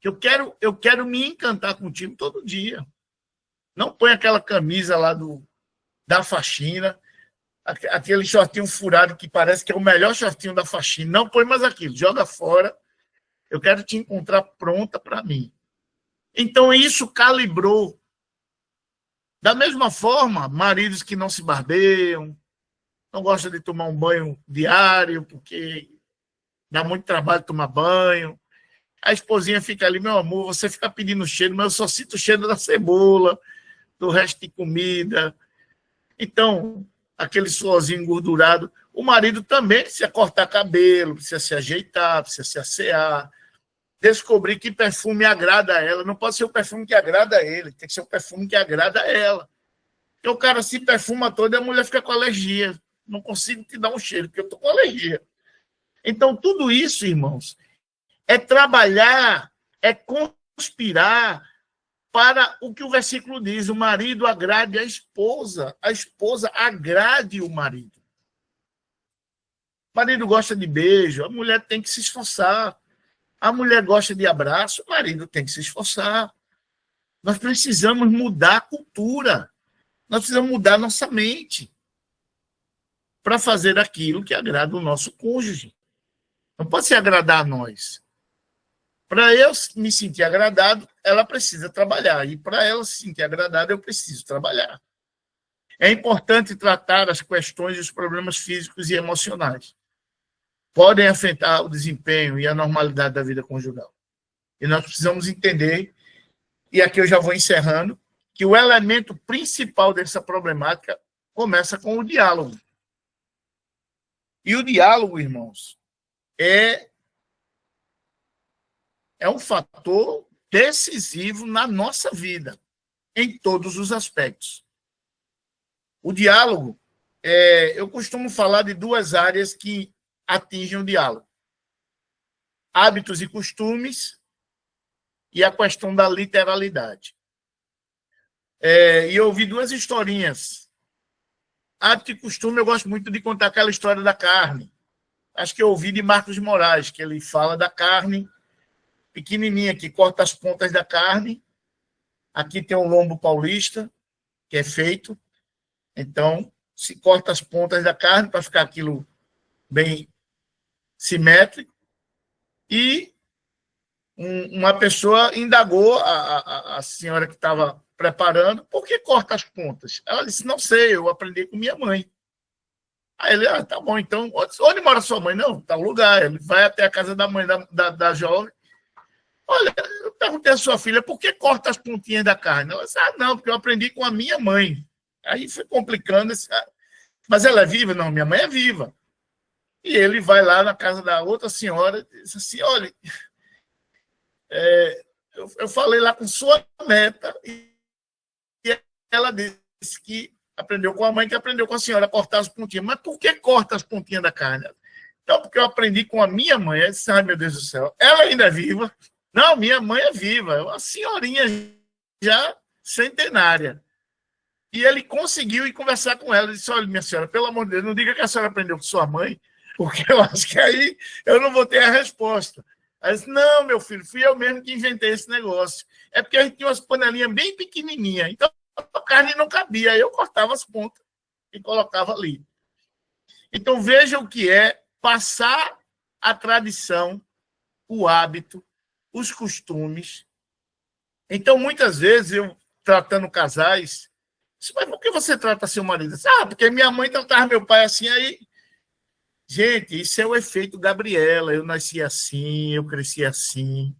Eu quero me encantar contigo todo dia. Não põe aquela camisa lá da faxina, aquele shortinho furado que parece que é o melhor shortinho da faxina. Não põe mais aquilo, joga fora. Eu quero te encontrar pronta para mim. Então, isso calibrou. Da mesma forma, maridos que não se barbeiam, não gostam de tomar um banho diário, porque dá muito trabalho tomar banho. A esposinha fica ali, meu amor, você fica pedindo cheiro, mas eu só sinto o cheiro da cebola, do resto de comida. Então, aquele suorzinho engordurado. O marido também precisa cortar cabelo, precisa se ajeitar, precisa se assear, descobrir que perfume agrada a ela. Não pode ser o perfume que agrada a ele, tem que ser o perfume que agrada a ela. Porque o cara se perfuma todo e a mulher fica com alergia. Não consigo te dar um cheiro, porque eu estou com alergia. Então, tudo isso, irmãos, é trabalhar, é conspirar para o que o versículo diz: o marido agrade a esposa agrade o marido. O marido gosta de beijo, a mulher tem que se esforçar. A mulher gosta de abraço, o marido tem que se esforçar. Nós precisamos mudar a cultura. Nós precisamos mudar a nossa mente para fazer aquilo que agrada o nosso cônjuge. Não pode se agradar a nós. Para eu me sentir agradado, ela precisa trabalhar. E para ela se sentir agradada, eu preciso trabalhar. É importante tratar as questões e os problemas físicos e emocionais. Podem afetar o desempenho e a normalidade da vida conjugal. E nós precisamos entender, e aqui eu já vou encerrando, que o elemento principal dessa problemática começa com o diálogo. E o diálogo, irmãos, é um fator decisivo na nossa vida, em todos os aspectos. O diálogo, eu costumo falar de 2 áreas que atingem o diálogo: hábitos e costumes e a questão da literalidade. E eu ouvi 2 historinhas. Hábito e costume, eu gosto muito de contar aquela história da carne. Acho que eu ouvi de Marcos Moraes, que ele fala da carne pequenininha, que corta as pontas da carne. Aqui tem um lombo paulista, que é feito. Então, se corta as pontas da carne para ficar aquilo bem simétrico. E uma pessoa indagou a senhora que estava preparando, por que corta as pontas? Ela disse, não sei, eu aprendi com minha mãe. Aí ele, tá bom, então, onde mora sua mãe? Não, tá no lugar. Ele vai até a casa da mãe da jovem. Olha, eu perguntei à sua filha, por que corta as pontinhas da carne? Ela disse, não, porque eu aprendi com a minha mãe. Aí foi complicando. Disse, mas ela é viva? Não, minha mãe é viva. E ele vai lá na casa da outra senhora e diz assim, olha, eu falei lá com sua neta e ela disse que aprendeu com a mãe, que aprendeu com a senhora a cortar as pontinhas. Mas por que corta as pontinhas da carne? Então, porque eu aprendi com a minha mãe. Eu disse, ai, meu Deus do céu, ela ainda é viva? Não, minha mãe é viva, é uma senhorinha já centenária. E ele conseguiu ir conversar com ela. Ele disse, olha, minha senhora, pelo amor de Deus, não diga que a senhora aprendeu com sua mãe, porque eu acho que aí eu não vou ter a resposta. Aí disse, não, meu filho, fui eu mesmo que inventei esse negócio. É porque a gente tinha umas panelinhas bem pequenininhas, então a carne não cabia, aí eu cortava as pontas e colocava ali. Então veja o que é passar a tradição, o hábito, os costumes. Então, muitas vezes, eu tratando casais, mas por que você trata seu marido? Porque minha mãe tratava meu pai assim, aí... Gente, isso é o efeito Gabriela. Eu nasci assim, eu cresci assim,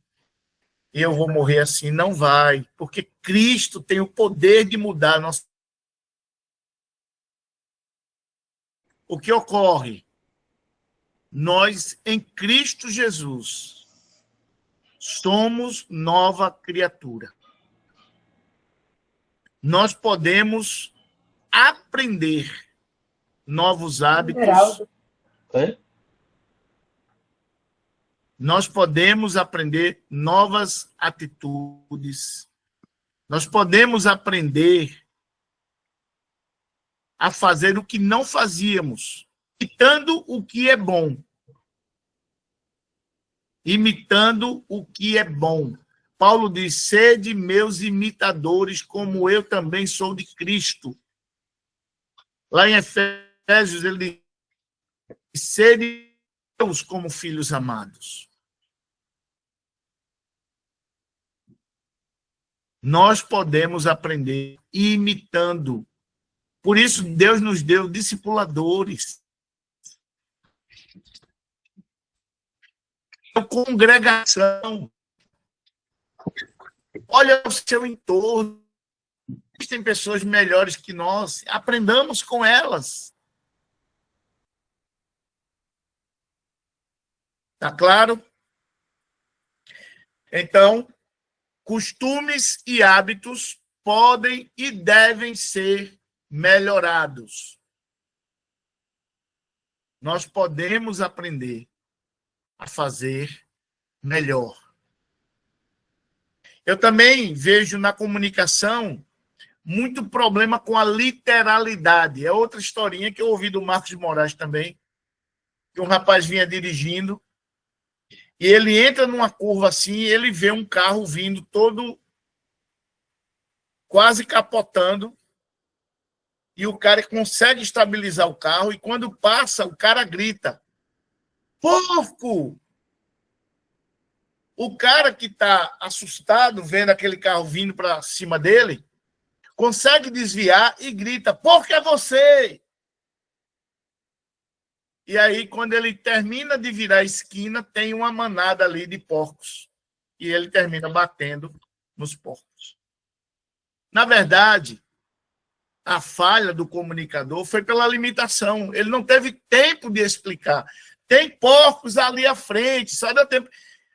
eu vou morrer assim. Não vai, porque Cristo tem o poder de mudar nosso... O que ocorre? Nós, em Cristo Jesus, somos nova criatura. Nós podemos aprender novos hábitos. Nós podemos aprender novas atitudes. Nós podemos aprender a fazer o que não fazíamos, imitando o que é bom. Imitando o que é bom. Paulo diz, sede meus imitadores, como eu também sou de Cristo. Lá em Efésios, ele diz, sede Deus como filhos amados. Nós podemos aprender imitando. Por isso, Deus nos deu discipuladores. Congregação. Olha o seu entorno. Existem pessoas melhores que nós. Aprendamos com elas. Tá claro? Então, costumes e hábitos podem e devem ser melhorados. Nós podemos aprender a fazer melhor. Eu também vejo na comunicação muito problema com a literalidade. É outra historinha que eu ouvi do Marcos de Moraes também, que um rapaz vinha dirigindo e ele entra numa curva assim, e ele vê um carro vindo todo quase capotando e o cara consegue estabilizar o carro e quando passa, o cara grita, porco! O cara que está assustado, vendo aquele carro vindo para cima dele, consegue desviar e grita, porco é você! E aí, quando ele termina de virar a esquina, tem uma manada ali de porcos. E ele termina batendo nos porcos. Na verdade, a falha do comunicador foi pela limitação. Ele não teve tempo de explicar. Tem porcos ali à frente, só deu tempo.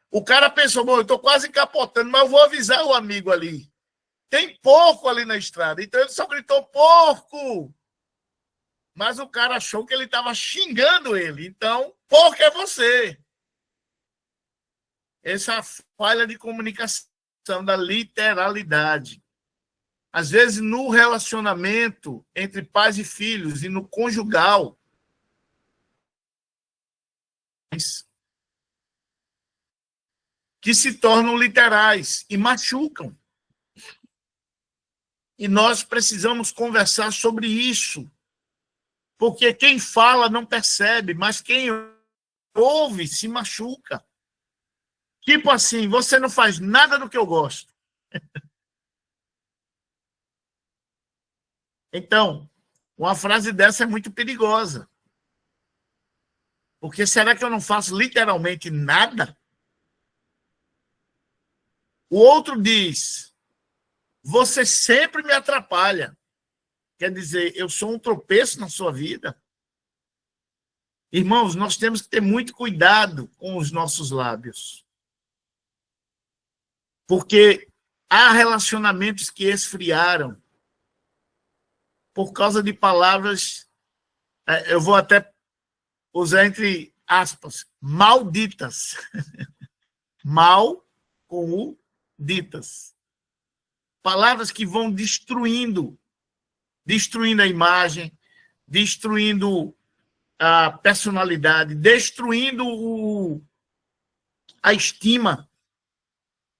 O cara pensou, bom, eu estou quase capotando, mas eu vou avisar o amigo ali. Tem porco ali na estrada. Então ele só gritou, porco! Mas o cara achou que ele estava xingando ele. Então, porco é você. Essa é a falha de comunicação, da literalidade. Às vezes, no relacionamento entre pais e filhos e no conjugal, que se tornam literais e machucam. E nós precisamos conversar sobre isso. Porque quem fala não percebe, mas quem ouve se machuca. Tipo assim, você não faz nada do que eu gosto. Então, uma frase dessa é muito perigosa. Porque será que eu não faço literalmente nada? O outro diz, você sempre me atrapalha. Quer dizer, eu sou um tropeço na sua vida? Irmãos, nós temos que ter muito cuidado com os nossos lábios. Porque há relacionamentos que esfriaram por causa de palavras, eu vou até usar entre aspas, malditas. Mal com o ditas. Palavras que vão destruindo a imagem, destruindo a personalidade, destruindo a estima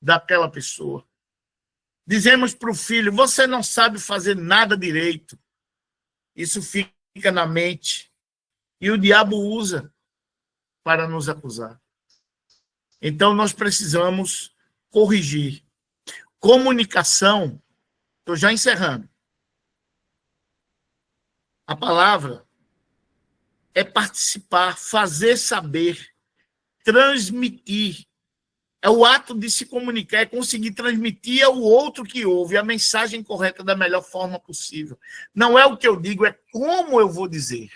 daquela pessoa. Dizemos para o filho, você não sabe fazer nada direito. Isso fica na mente. E o diabo usa para nos acusar. Então, nós precisamos corrigir. Comunicação, estou já encerrando. A palavra é participar, fazer saber, transmitir. É o ato de se comunicar, é conseguir transmitir ao outro que ouve a mensagem correta da melhor forma possível. Não é o que eu digo, é como eu vou dizer.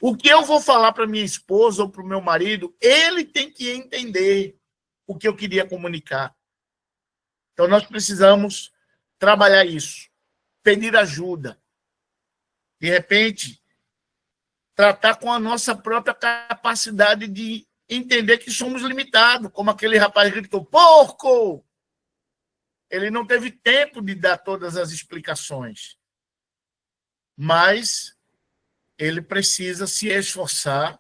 O que eu vou falar para minha esposa ou para o meu marido, ele tem que entender o que eu queria comunicar. Então, nós precisamos trabalhar isso, pedir ajuda. De repente, tratar com a nossa própria capacidade de entender que somos limitados, como aquele rapaz que gritou, porco! Ele não teve tempo de dar todas as explicações, mas ele precisa se esforçar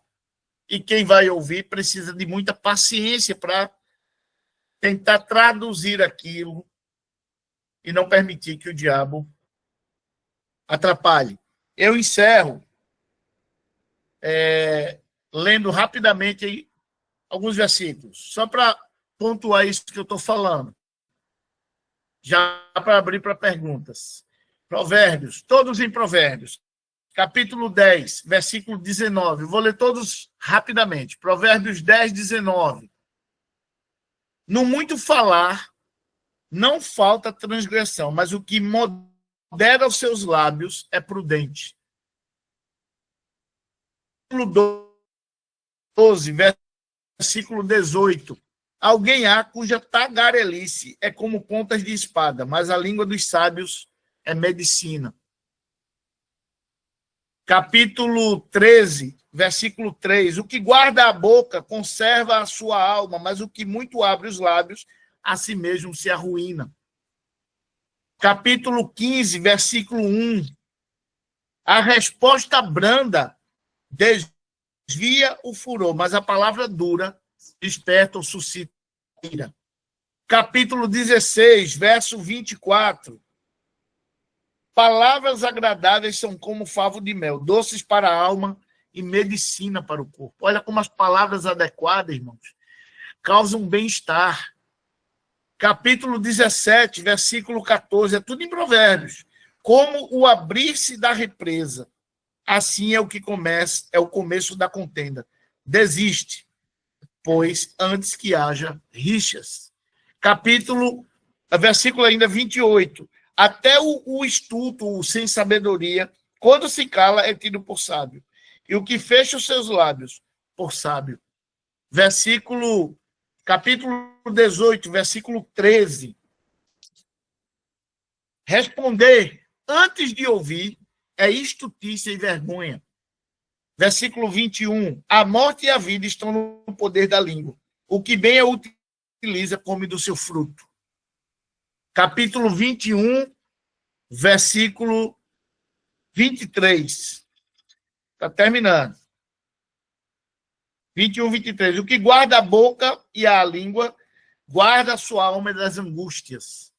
e quem vai ouvir precisa de muita paciência para tentar traduzir aquilo e não permitir que o diabo atrapalhe. Eu encerro lendo rapidamente aí alguns versículos, só para pontuar isso que eu estou falando, já para abrir para perguntas. Provérbios, todos em Provérbios, capítulo 10, versículo 19. Vou ler todos rapidamente. Provérbios 10, 19. No muito falar, não falta transgressão, mas o que modera os seus lábios é prudente. Capítulo 12, versículo 18. Alguém há cuja tagarelice é como pontas de espada, mas a língua dos sábios é medicina. Capítulo 13, versículo 3. O que guarda a boca conserva a sua alma, mas o que muito abre os lábios, a si mesmo se arruína. Capítulo 15, versículo 1. A resposta branda desvia o furor, mas a palavra dura desperta ou suscita ira. Capítulo 16, verso 24. Palavras agradáveis são como favo de mel, doces para a alma e medicina para o corpo. Olha como as palavras adequadas, irmãos, causam bem-estar. Capítulo 17, versículo 14, é tudo em Provérbios. Como o abrir-se da represa, assim é o que começa, é o começo da contenda. Desiste, pois antes que haja rixas. Versículo ainda 28. Até o estulto, o sem sabedoria, quando se cala, é tido por sábio. E o que fecha os seus lábios, por sábio. Capítulo 18, versículo 13. Responder antes de ouvir é estultícia e vergonha. Versículo 21. A morte e a vida estão no poder da língua. O que bem a utiliza, come do seu fruto. Capítulo 21, versículo 23. Está terminando. 21, 23. O que guarda a boca e a língua, guarda a sua alma das angústias.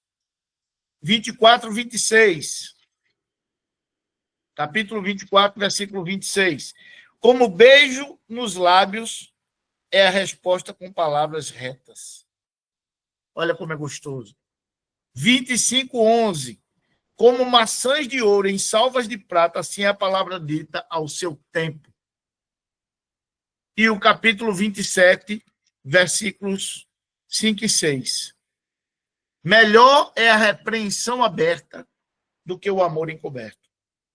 24, 26. Capítulo 24, versículo 26. Como beijo nos lábios é a resposta com palavras retas. Olha como é gostoso. 25, 11. Como maçãs de ouro em salvas de prata, assim é a palavra dita ao seu tempo. E o capítulo 27, versículos 5 e 6. Melhor é a repreensão aberta do que o amor encoberto.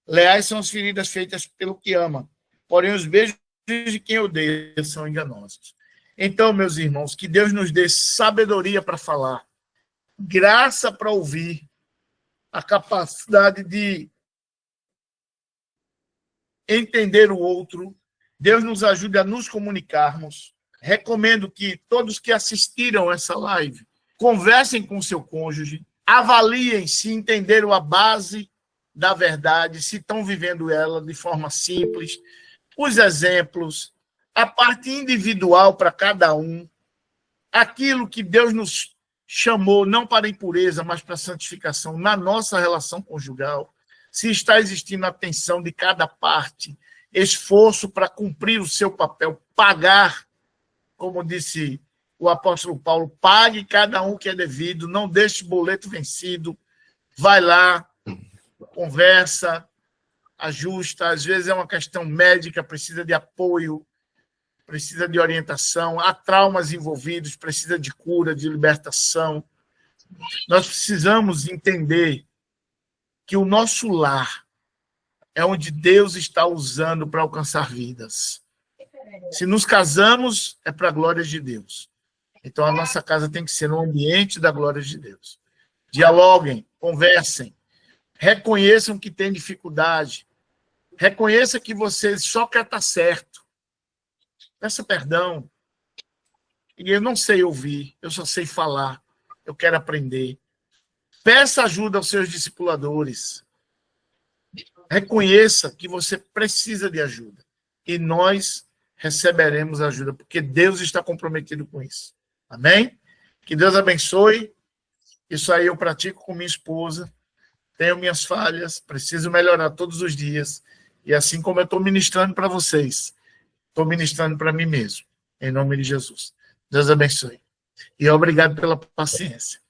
Leais são as feridas feitas pelo que ama, porém os beijos de quem odeia são enganosos. Então, meus irmãos, que Deus nos dê sabedoria para falar, graça para ouvir, a capacidade de entender o outro. Deus nos ajude a nos comunicarmos. Recomendo que todos que assistiram essa live conversem com seu cônjuge, avaliem se entenderam a base da verdade, se estão vivendo ela de forma simples, os exemplos, a parte individual para cada um, aquilo que Deus nos chamou não para impureza, mas para santificação na nossa relação conjugal, se está existindo atenção de cada parte, esforço para cumprir o seu papel, pagar, como disse o apóstolo Paulo, pague cada um que é devido, não deixe boleto vencido, vai lá, conversa, ajusta, às vezes é uma questão médica, precisa de apoio, precisa de orientação, há traumas envolvidos, precisa de cura, de libertação. Nós precisamos entender que o nosso lar é onde Deus está usando para alcançar vidas. Se nos casamos, é para a glória de Deus. Então, a nossa casa tem que ser um ambiente da glória de Deus. Dialoguem, conversem, reconheçam que tem dificuldade, reconheça que você só quer estar certo. Peça perdão. E eu não sei ouvir, eu só sei falar, eu quero aprender. Peça ajuda aos seus discipuladores. Reconheça que você precisa de ajuda. E nós receberemos ajuda, porque Deus está comprometido com isso. Amém? Que Deus abençoe. Isso aí eu pratico com minha esposa. Tenho minhas falhas, preciso melhorar todos os dias. E assim como eu estou ministrando para vocês, estou ministrando para mim mesmo. Em nome de Jesus. Deus abençoe. E obrigado pela paciência.